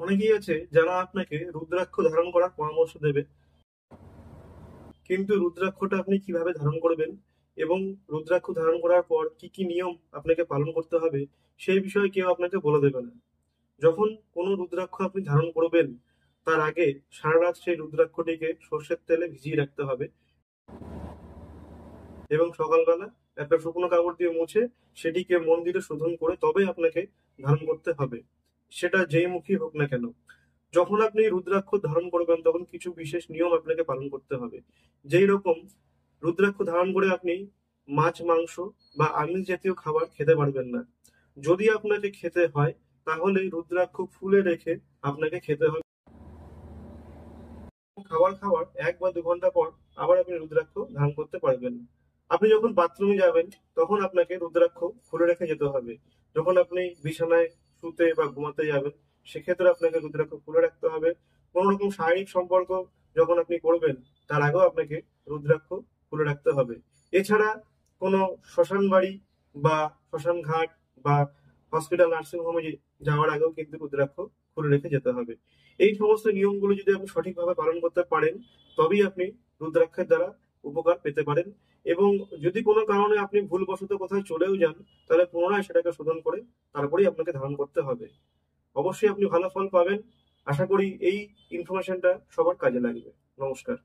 অনেকেই আছে যারা আপনাকে রুদ্রাক্ষ ধারণ করার পরামর্শ দেবে, কিন্তু রুদ্রাক্ষটা আপনি কিভাবে ধারণ করবেন এবং রুদ্রাক্ষ ধারণ করার পর কি কি নিয়ম আপনাকে পালন করতে হবে সেই বিষয়ে কেউ আপনাকে বলে দেবে না। যখন কোনো রুদ্রাক্ষ আপনি ধারণ করবেন তার আগে সারা রাত সেই রুদ্রাক্ষটিকে সর্ষের তেলে ভিজিয়ে রাখতে হবে এবং সকালবেলা একটা শুকনো কাপড় দিয়ে মুছে সেটিকে মন্দিরে শোধন করে তবে আপনাকে ধারণ করতে হবে, সেটা যেই মুখী হোক না কেন। যখন আপনি রুদ্রাক্ষ ধারণ করবেন তখন কিছু বিশেষ নিয়ম আপনাকে পালন করতে হবে। যেই রকম রুদ্রাক্ষ ধারণ করে আপনি মাছ মাংস বা আমিষ জাতীয় খাবার খেতে পারবেন না। যদি আপনাকে খেতে হয় তাহলে রুদ্রাক্ষ খুলে রেখে আপনাকে খেতে হবে। খাবার খাওয়ার 1 বা 2 ঘন্টা পর আবার আপনি রুদ্রাক্ষ ধারণ করতে পারবেন। আপনি যখন বাথরুমে যাবেন তখন আপনাকে রুদ্রাক্ষ খুলে রেখে যেতে হবে। যখন আপনি বিছানায় শুতে বা ঘুমাতে যাবেন সেক্ষেত্রে আপনাকে রুদ্রাক্ষ খুলে রাখতে হবে। কোনো রকম শারীরিক সম্পর্ক যখন আপনি করবেন তার আগেও আপনাকে রুদ্রাক্ষ খুলে রাখতে হবে। এছাড়া কোনো শ্মশান বাড়ি বা শ্মশান ঘাট বা হসপিটাল নার্সিং হোমে যাওয়ার আগেও কিন্তু রুদ্রাক্ষ খুলে রেখে যেতে হবে। এই সমস্ত নিয়মগুলো যদি আপনি সঠিকভাবে পালন করতে পারেন তবেই আপনি রুদ্রাক্ষের দ্বারা উপকার পেতে পারেন। এবং যদি কোনো কারণে আপনি ভুলবশত কোথাও চলেও যান তাহলে পুনরায় সেটাকে শোধন করে তারপরেই আপনাকে ধারণ করতে হবে। অবশ্যই আপনি ভালো ফল পাবেন। আশা করি এই ইনফরমেশনটা সবার কাজে লাগবে। নমস্কার।